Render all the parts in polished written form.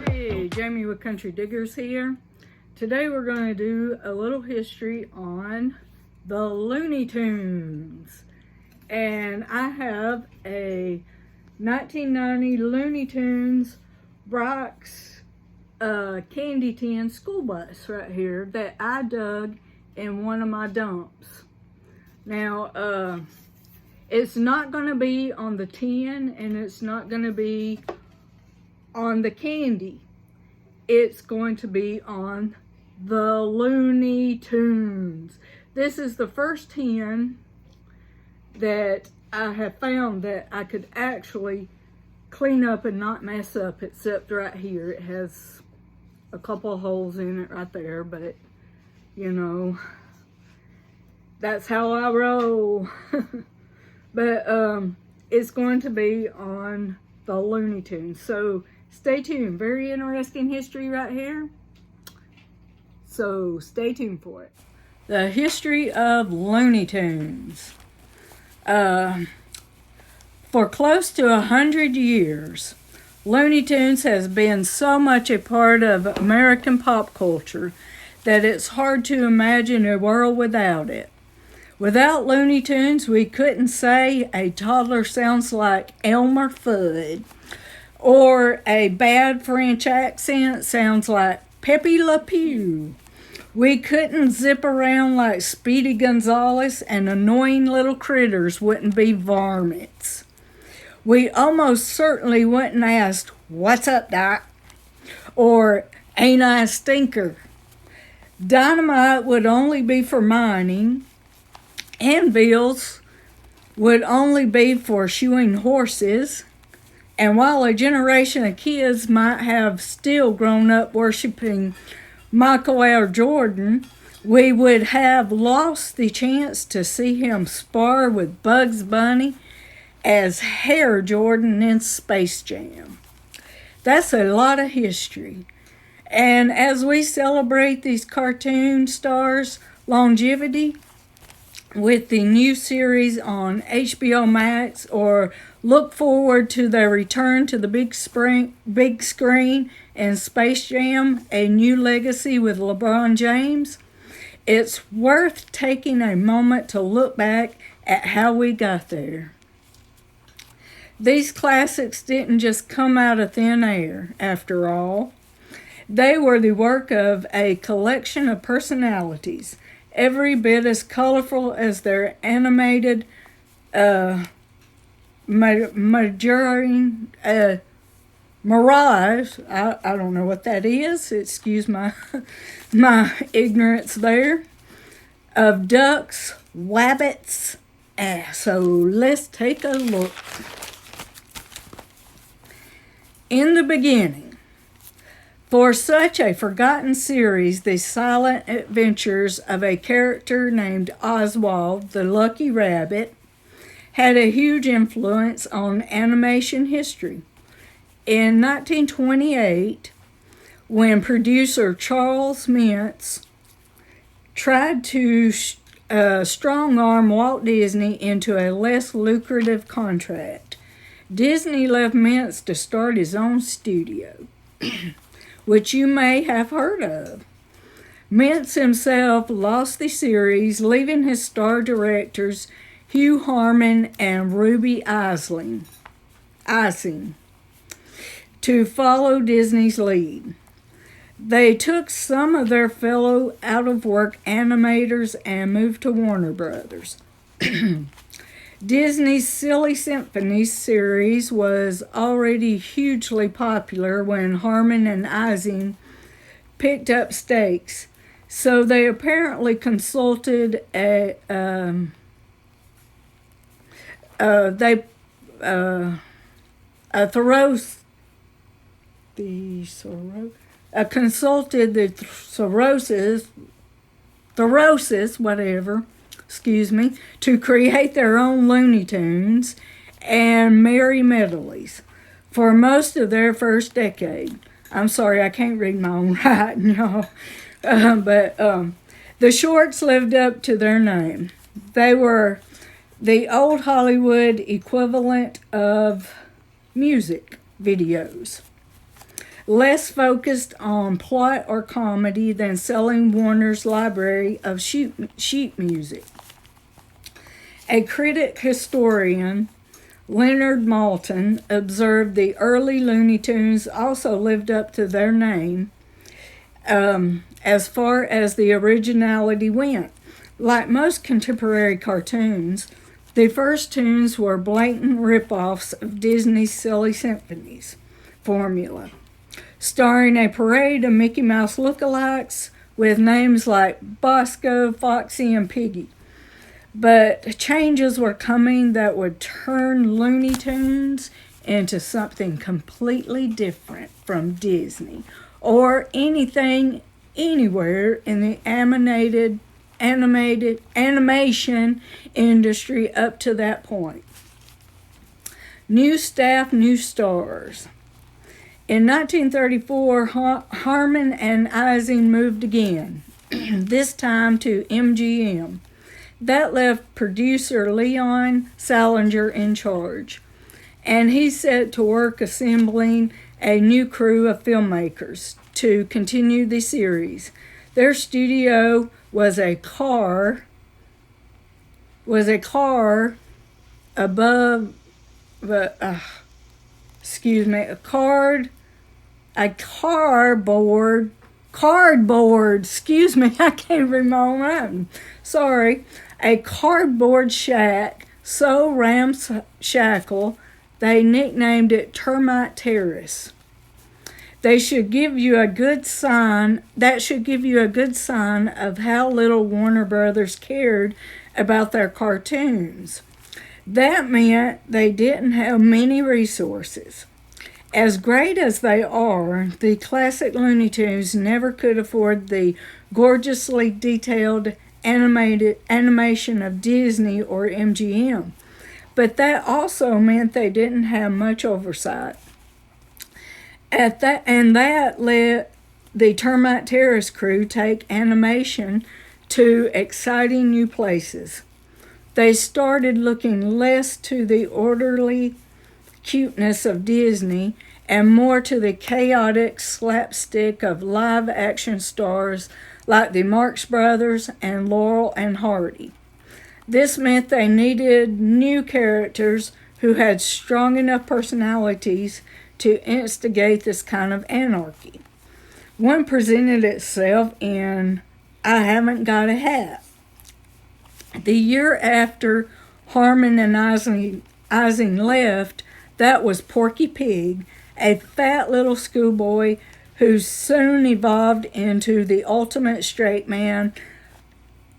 Hey, Jamie with Country Diggers here. Today we're going to do a little history on the Looney Tunes. And I have a 1990 Looney Tunes Brock's candy tin school bus right here that I dug in one of my dumps. Now, it's not going to be on the tin and it's not going to be on the candy. It's going to be on the Looney Tunes. This is the first tin that I have found that I could actually clean up and not mess up, except right here. It has a couple of holes in it right there, but you know, that's how I roll. But it's going to be on the Looney Tunes. So stay tuned. Very interesting history right here. So stay tuned for it. The history of Looney Tunes. For close to 100 years, Looney Tunes has been so much a part of American pop culture that it's hard to imagine a world without it. Without Looney Tunes, we couldn't say a toddler sounds like Elmer Fudd, or a bad French accent sounds like Pepe Le Pew. We couldn't zip around like Speedy Gonzales, and annoying little critters wouldn't be varmints. We almost certainly wouldn't ask, "What's up, Doc?" or "Ain't I a stinker?" Dynamite would only be for mining. Anvils would only be for shoeing horses. And while a generation of kids might have still grown up worshiping Michael L. Jordan, we would have lost the chance to see him spar with Bugs Bunny as Hair Jordan in Space Jam. That's a lot of history. And as we celebrate these cartoon stars' longevity with the new series on HBO Max, or look forward to their return to the big screen and Space Jam, A New Legacy with LeBron James, it's worth taking a moment to look back at how we got there. These classics didn't just come out of thin air, after all. They were the work of a collection of personalities, every bit as colorful as their animated mirage. I don't know what that is. Excuse my ignorance there. Of ducks, wabbits. So let's take a look. In the beginning, for such a forgotten series, the silent adventures of a character named Oswald, the Lucky Rabbit, had a huge influence on animation history. In 1928, when producer Charles Mintz tried to strong-arm Walt Disney into a less lucrative contract, Disney left Mintz to start his own studio, which you may have heard of. Mintz himself lost the series, leaving his star directors Hugh Harman and Ruby Ising to follow Disney's lead. They took some of their fellow out-of-work animators and moved to Warner Brothers. Disney's Silly Symphonies series was already hugely popular when Harman and Ising picked up stakes, so they apparently consulted a consulted the Thoreauses, whatever, to create their own Looney Tunes and Merry Medleys for most of their first decade. I'm sorry, I can't read my own writing, y'all. But the shorts lived up to their name. They were the old Hollywood equivalent of music. videos, less focused on plot or comedy than selling Warner's library of sheet music. A critic historian, Leonard Maltin, observed the early Looney Tunes also lived up to their name as far as the originality went. Like most contemporary cartoons, the first tunes were blatant rip-offs of Disney's Silly Symphonies formula, starring a parade of Mickey Mouse lookalikes with names like Bosco, Foxy, and Piggy. But changes were coming that would turn Looney Tunes into something completely different from Disney or anything anywhere in the animation industry up to that point. New staff, new stars. In 1934, Harmon and Ising moved again, this time to MGM. That left producer Leon Salinger in charge, and he set to work assembling a new crew of filmmakers to continue the series. Their studio was a car above the cardboard, excuse me, I can't read my own writing. Sorry. A cardboard shack so ramshackle they nicknamed it Termite Terrace. That should give you a good sign of how little Warner Brothers cared about their cartoons. That meant they didn't have many resources. As great as they are, the classic Looney Tunes never could afford the gorgeously detailed animation of Disney or MGM. But that also meant they didn't have much oversight. That let the Termite Terrace crew take animation to exciting new places. They started looking less to the orderly cuteness of Disney and more to the chaotic slapstick of live-action stars like the Marx Brothers and Laurel and Hardy. This meant they needed new characters who had strong enough personalities to instigate this kind of anarchy. One presented itself in I Haven't Got a Hat. The year after Harmon and Ising left, that was Porky Pig, a fat little schoolboy who soon evolved into the ultimate straight man,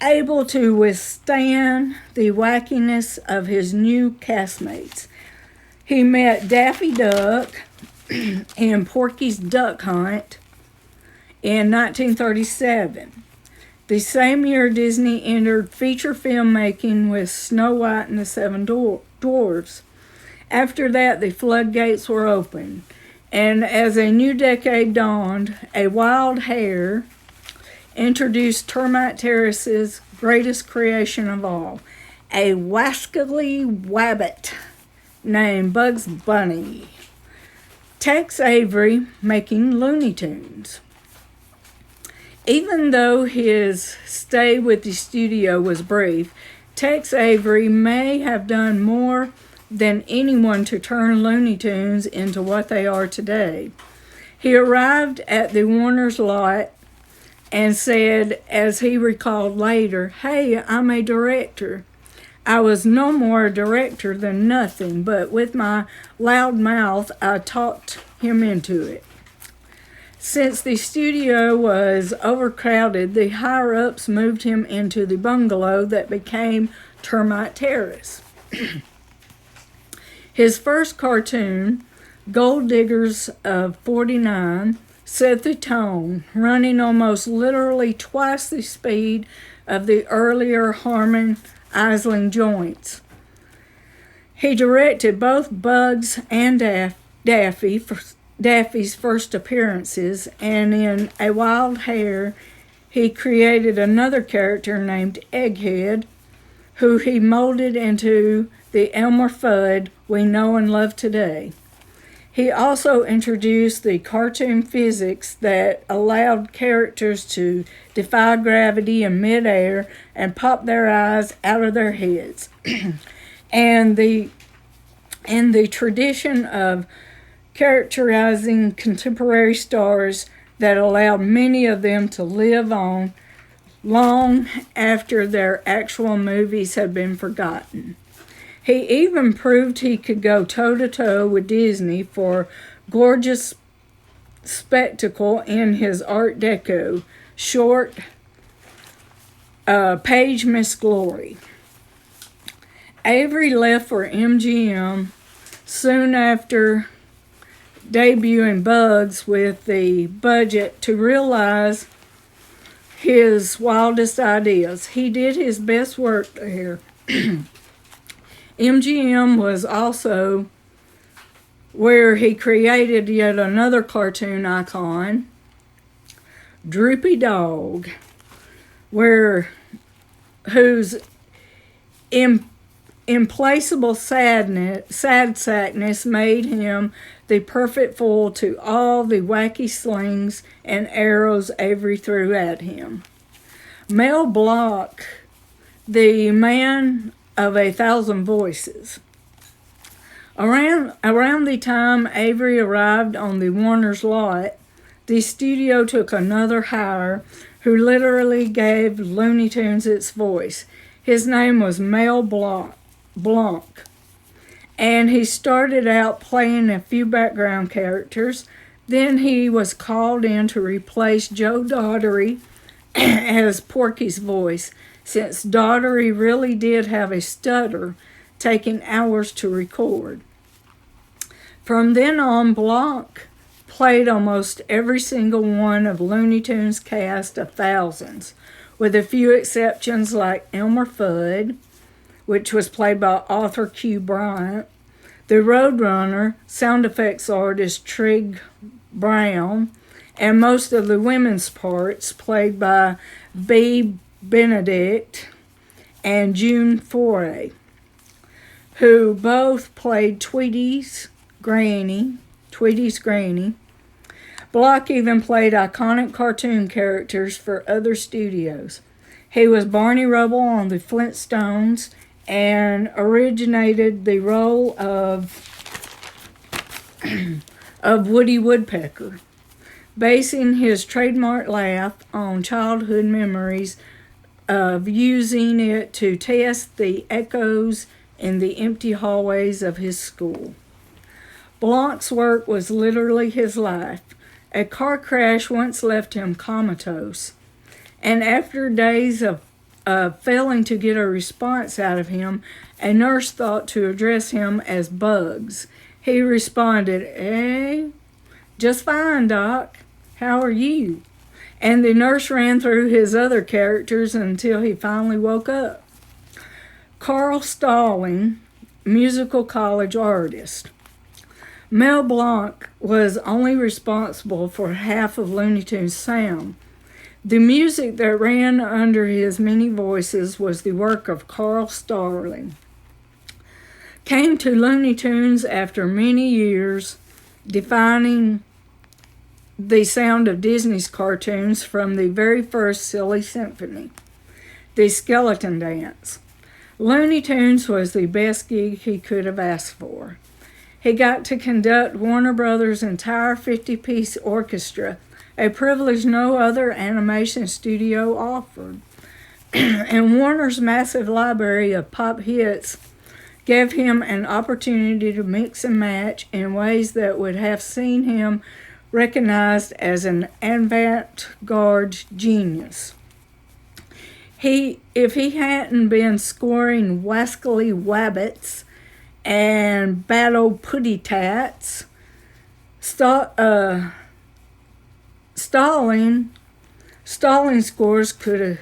able to withstand the wackiness of his new castmates. He met Daffy Duck in Porky's Duck Hunt in 1937. The same year, Disney entered feature filmmaking with Snow White and the Seven Dwarfs. After that, the floodgates were opened, and as a new decade dawned, a wild hare introduced Termite Terrace's greatest creation of all, a wascally wabbit named Bugs Bunny. Tex Avery making Looney Tunes. Even though his stay with the studio was brief, Tex Avery may have done more than anyone to turn Looney Tunes into what they are today. He arrived at the Warner's lot and said, as he recalled later, "Hey, I'm a director. I was no more a director than nothing, but with my loud mouth, I talked him into it." Since the studio was overcrowded, the higher-ups moved him into the bungalow that became Termite Terrace. His first cartoon, Gold Diggers of 49, set the tone, running almost literally twice the speed of the earlier Harmon Isling joints. He directed both Bugs and Daffy's first appearances, and in A Wild Hare, he created another character named Egghead, who he molded into the Elmer Fudd we know and love today. He also introduced the cartoon physics that allowed characters to defy gravity in midair and pop their eyes out of their heads. and the tradition of characterizing contemporary stars that allowed many of them to live on long after their actual movies had been forgotten. He even proved he could go toe-to-toe with Disney for gorgeous spectacle in his Art Deco short, Page Miss Glory. Avery left for MGM soon after debuting Bugs with the budget to realize his wildest ideas. He did his best work there. MGM was also where he created yet another cartoon icon, Droopy Dog, whose implacable sad sackness made him the perfect foil to all the wacky slings and arrows Avery threw at him. Mel Blanc, the man of 1,000 voices. Around the time Avery arrived on the Warner's lot, the studio took another hire who literally gave Looney Tunes its voice. His name was Mel Blanc, and he started out playing a few background characters. Then he was called in to replace Joe Daugherty as Porky's voice, since Daugherty really did have a stutter, taking hours to record. From then on, Blanc played almost every single one of Looney Tunes' cast of thousands, with a few exceptions like Elmer Fudd, which was played by Arthur Q. Bryant, the Roadrunner sound effects artist Trig Brown, and most of the women's parts played by Bea Benedict and June Foray, who both played Tweety's granny. Block even played iconic cartoon characters for other studios. He was Barney Rubble on the Flintstones and originated the role of Woody Woodpecker, basing his trademark laugh on childhood memories of using it to test the echoes in the empty hallways of his school. Blanc's work was literally his life. A car crash once left him comatose, and after days of failing to get a response out of him, a nurse thought to address him as Bugs. He responded, just fine, Doc. How are you? And the nurse ran through his other characters until he finally woke up. Carl Stalling, musical college artist. Mel Blanc was only responsible for half of Looney Tunes' sound. The music that ran under his many voices was the work of Carl Stalling. Came to Looney Tunes after many years, defining the sound of Disney's cartoons from the very first Silly Symphony, the Skeleton Dance. Looney Tunes was the best gig he could have asked for. He got to conduct Warner Brothers' entire 50-piece orchestra, a privilege no other animation studio offered. And Warner's massive library of pop hits gave him an opportunity to mix and match in ways that would have seen him recognized as an avant-garde genius. If he hadn't been scoring Wascally Wabbits and Battle Putty Tats, Stalling scores could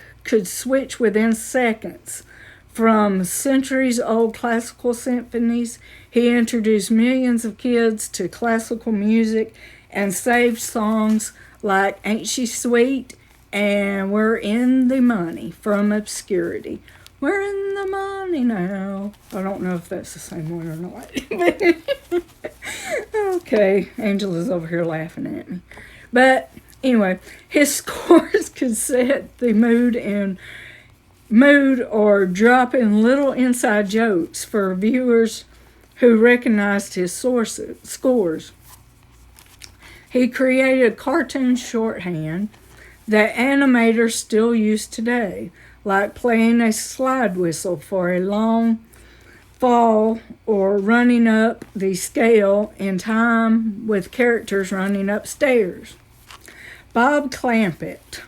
switch within seconds. From centuries-old classical symphonies, he introduced millions of kids to classical music and saved songs like Ain't She Sweet and We're in the Money from obscurity. We're in the money now. I don't know if that's the same one or not. Okay, Angela's over here laughing at me. But anyway, his scores could set the mood or drop in little inside jokes for viewers who recognized his scores. He created cartoon shorthand that animators still use today, like playing a slide whistle for a long fall or running up the scale in time with characters running upstairs. Bob Clampett,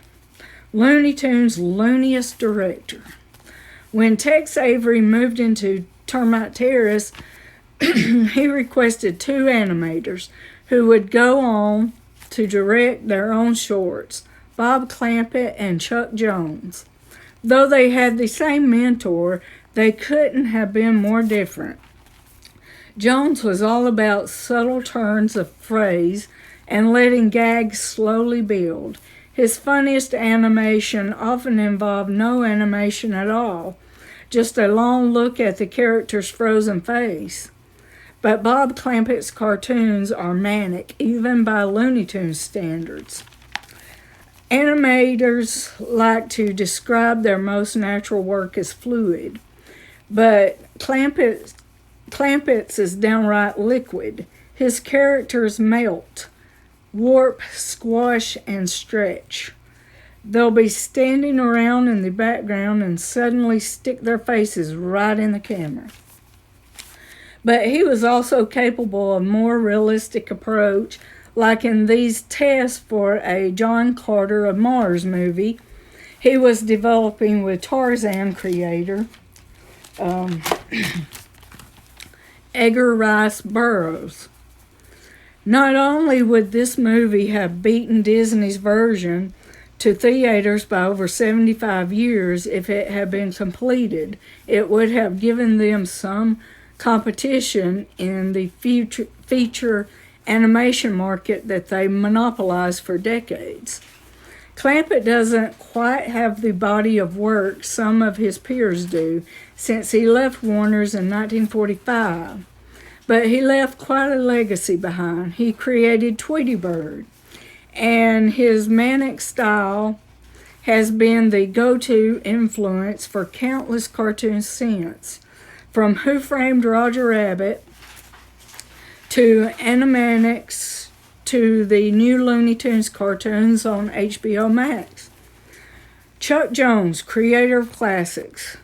Looney Tunes' looniest director. When Tex Avery moved into Termite Terrace, he requested 2 animators who would go on to direct their own shorts, Bob Clampett and Chuck Jones. Though they had the same mentor, they couldn't have been more different. Jones was all about subtle turns of phrase and letting gags slowly build. His funniest animation often involved no animation at all, just a long look at the character's frozen face. But Bob Clampett's cartoons are manic, even by Looney Tunes standards. Animators like to describe their most natural work as fluid, but Clampett's is downright liquid. His characters melt, warp, squash, and stretch. They'll be standing around in the background and suddenly stick their faces right in the camera. But he was also capable of more realistic approach, like in these tests for a John Carter of Mars movie he was developing with Tarzan creator Edgar Rice Burroughs. Not only would this movie have beaten Disney's version to theaters by over 75 years if it had been completed, it would have given them some competition in the feature animation market that they monopolized for decades. Clampett doesn't quite have the body of work some of his peers do, since he left Warner's in 1945. But he left quite a legacy behind. He created Tweety Bird, and his manic style has been the go-to influence for countless cartoons since. From Who Framed Roger Rabbit to Animaniacs to the new Looney Tunes cartoons on HBO Max. Chuck Jones, creator of classics.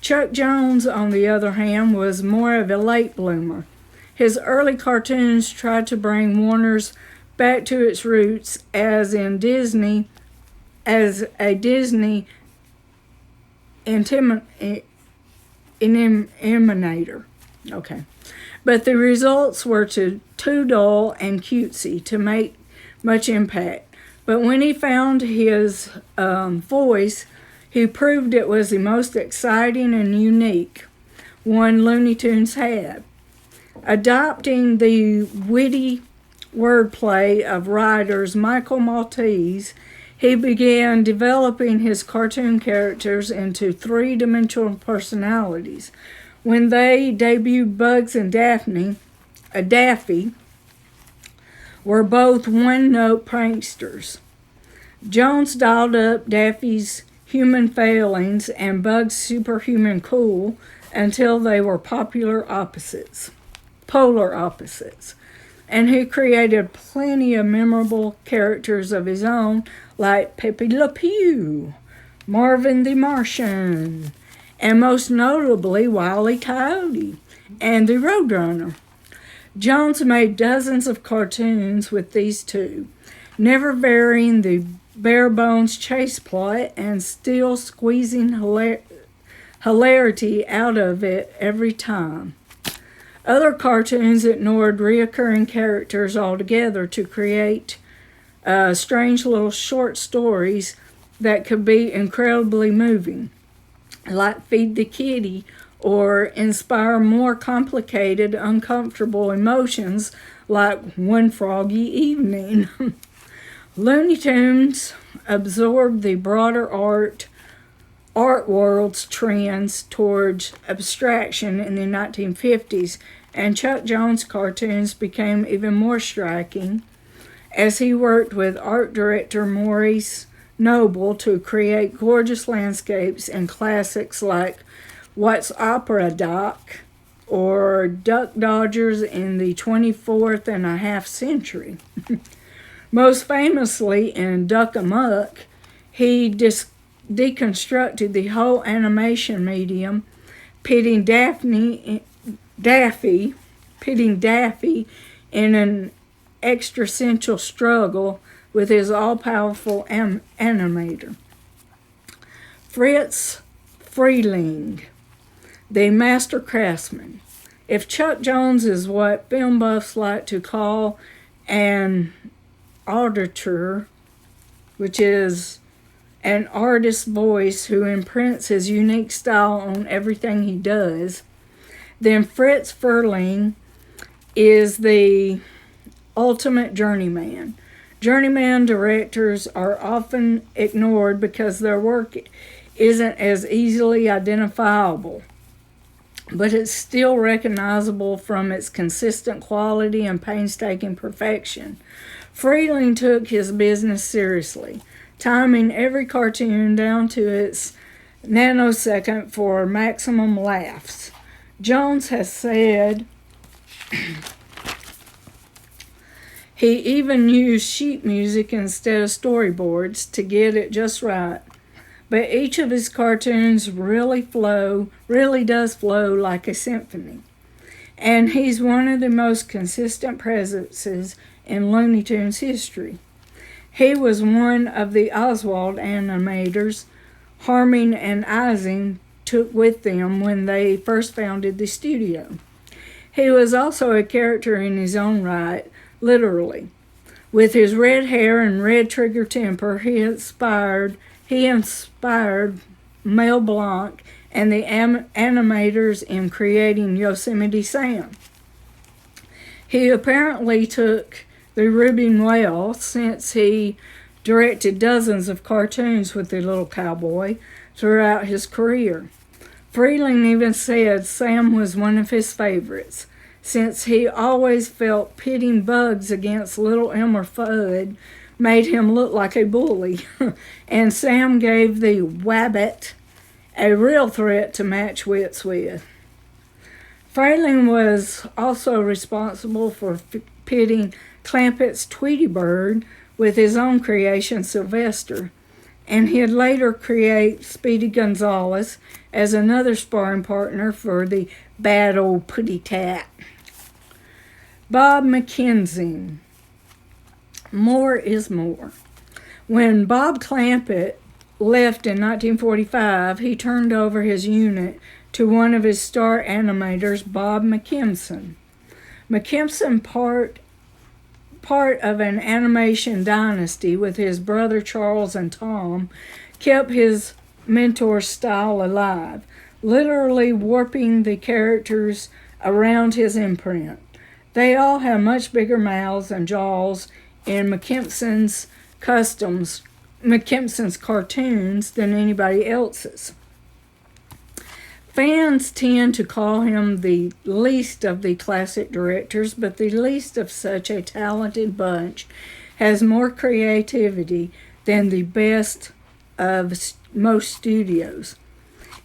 Chuck Jones, on the other hand, was more of a late bloomer. His early cartoons tried to bring Warner's back to its roots as a Disney emanator. Okay. But the results were too dull and cutesy to make much impact. But when he found his voice, he proved it was the most exciting and unique one Looney Tunes had. Adopting the witty wordplay of writers Michael Maltese, he began developing his cartoon characters into 3-dimensional personalities. When they debuted, Bugs and Daffy were both one-note pranksters. Jones dialed up Daffy's human failings and Bugs' superhuman cool until they were polar opposites. And he created plenty of memorable characters of his own, like Pepe Le Pew, Marvin the Martian, and most notably Wile E. Coyote and the Roadrunner. Jones made dozens of cartoons with these two, never varying the bare-bones chase plot and still squeezing hilarity out of it every time. Other cartoons ignored reoccurring characters altogether to create strange little short stories that could be incredibly moving, like Feed the Kitty, or inspire more complicated, uncomfortable emotions like One Froggy Evening. Looney Tunes absorbed the broader art world's trends towards abstraction in the 1950s and Chuck Jones cartoons became even more striking as he worked with art director Maurice Noble to create gorgeous landscapes and classics like What's Opera Doc or Duck Dodgers in the 24th and a half century. Most famously in Duck Amuck, he deconstructed the whole animation medium, pitting Daffy in an existential struggle with his all-powerful animator. Fritz Freleng, the master craftsman. If Chuck Jones is what film buffs like to call an auditor, which is an artist's voice who imprints his unique style on everything he does, then Fritz Freleng is the ultimate journeyman. Journeyman directors are often ignored because their work isn't as easily identifiable, but it's still recognizable from its consistent quality and painstaking perfection. Freleng took his business seriously, timing every cartoon down to its nanosecond for maximum laughs. Jones has said he even used sheet music instead of storyboards to get it just right. But each of his cartoons really does flow like a symphony. And he's one of the most consistent presences in Looney Tunes history. He was one of the Oswald animators Harming and Ising took with them when they first founded the studio. He was also a character in his own right, literally. With his red hair and red trigger temper, he inspired Mel Blanc and the animators in creating Yosemite Sam. He apparently took the ribbing well, since he directed dozens of cartoons with the little cowboy throughout his career. Freleng even said Sam was one of his favorites, since he always felt pitting bugs against little Elmer Fudd made him look like a bully, and Sam gave the Wabbit a real threat to match wits with. Freleng was also responsible for pitting Clampett's Tweety Bird with his own creation, Sylvester, and he'd later create Speedy Gonzales as another sparring partner for the bad old putty tat. Bob Mckenzie. More is more. When Bob Clampett left in 1945, he turned over his unit to one of his star animators, Bob Mckenzie. Mckenzie, part of an animation dynasty with his brother Charles and Tom, kept his mentor's style alive, literally warping the characters around his imprint. They all have much bigger mouths and jaws in Mckenzie's cartoons than anybody else's. Fans tend to call him the least of the classic directors, but the least of such a talented bunch has more creativity than the best of most studios.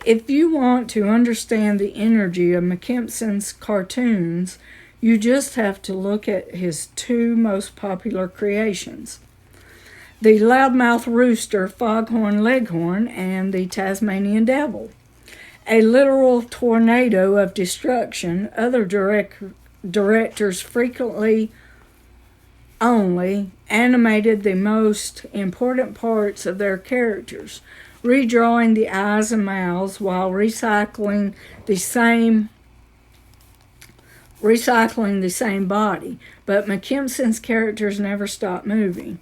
If you want to understand the energy of Mckenzie's cartoons, you just have to look at his two most popular creations, the Loudmouth Rooster, Foghorn Leghorn, and the Tasmanian Devil. A literal tornado of destruction, other directors frequently only animated the most important parts of their characters, redrawing the eyes and mouths while recycling the same body. But Mckenzie's characters never stopped moving.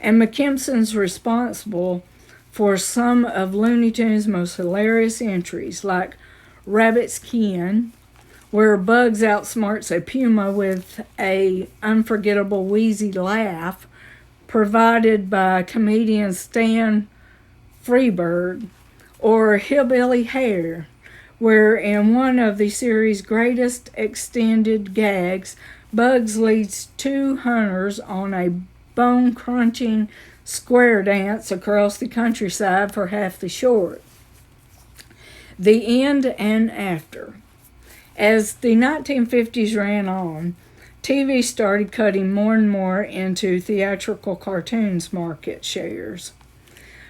And Mckenzie's responsible for some of Looney Tunes' most hilarious entries, like Rabbit's Kin, where Bugs outsmarts a puma with a unforgettable wheezy laugh provided by comedian Stan Freberg, or Hillbilly Hare, where in one of the series' greatest extended gags, Bugs leads two hunters on a bone-crunching square dance across the countryside for half the short. The end and after. As the 1950s ran on, TV started cutting more and more into theatrical cartoons market shares.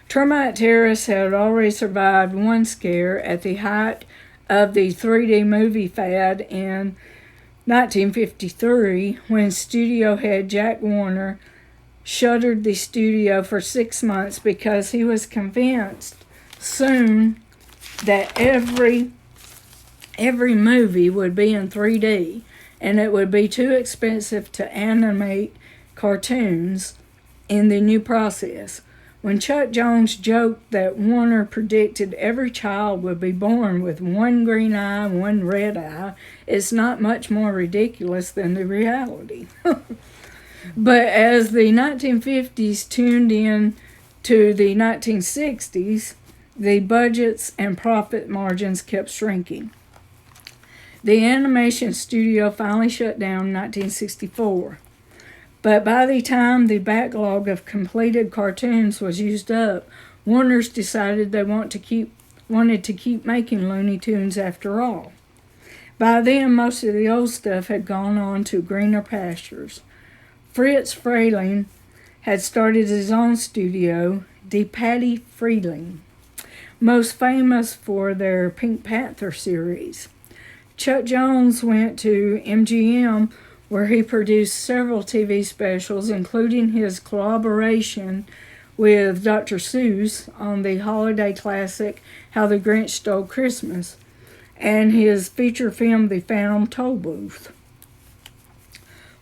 Termite Terrace had already survived one scare at the height of the 3D movie fad in 1953, when studio head Jack Warner shuttered the studio for 6 months because he was convinced soon that every movie would be in 3D and it would be too expensive to animate cartoons in the new process. When Chuck Jones joked that Warner predicted every child would be born with one green eye and one red eye, it's not much more ridiculous than the reality. But as the 1950s tuned in to the 1960s, the budgets and profit margins kept shrinking. The animation studio finally shut down in 1964. But by the time the backlog of completed cartoons was used up, Warner's decided they wanted to keep making Looney Tunes after all. By then, most of the old stuff had gone on to greener pastures. Fritz Frayling had started his own studio, De Patty Freeling, most famous for their Pink Panther series. Chuck Jones went to MGM, where he produced several TV specials, including his collaboration with Dr. Seuss on the holiday classic How the Grinch Stole Christmas, and his feature film The Phantom Toll Booth.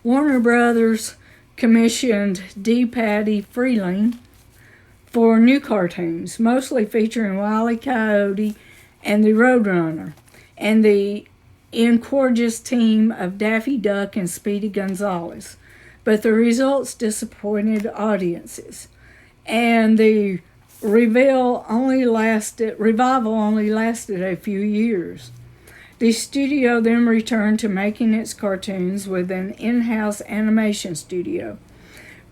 Warner Brothers commissioned De Patty Freeling for new cartoons, mostly featuring Wile E. Coyote and the Roadrunner, and the incordious team of Daffy Duck and Speedy Gonzales. But the results disappointed audiences, and the revival only lasted a few years. The studio then returned to making its cartoons with an in-house animation studio,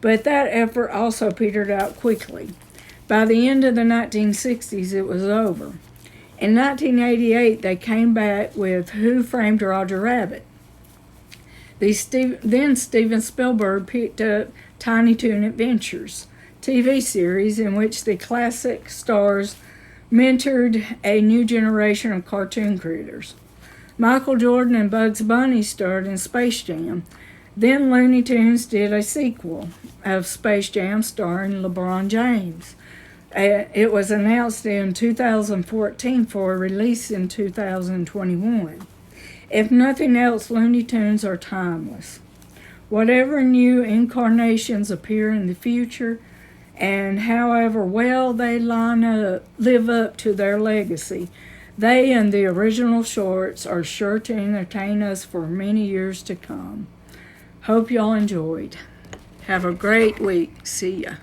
but that effort also petered out quickly. By the end of the 1960s, it was over. In 1988, they came back with Who Framed Roger Rabbit. Then Steven Spielberg picked up Tiny Toon Adventures, TV series in which the classic stars mentored a new generation of cartoon creators. Michael Jordan and Bugs Bunny starred in Space Jam. Then Looney Tunes did a sequel of Space Jam starring LeBron James. It was announced in 2014 for release in 2021. If nothing else, Looney Tunes are timeless. Whatever new incarnations appear in the future, and however well they live up to their legacy, they and the original shorts are sure to entertain us for many years to come. Hope y'all enjoyed. Have a great week. See ya.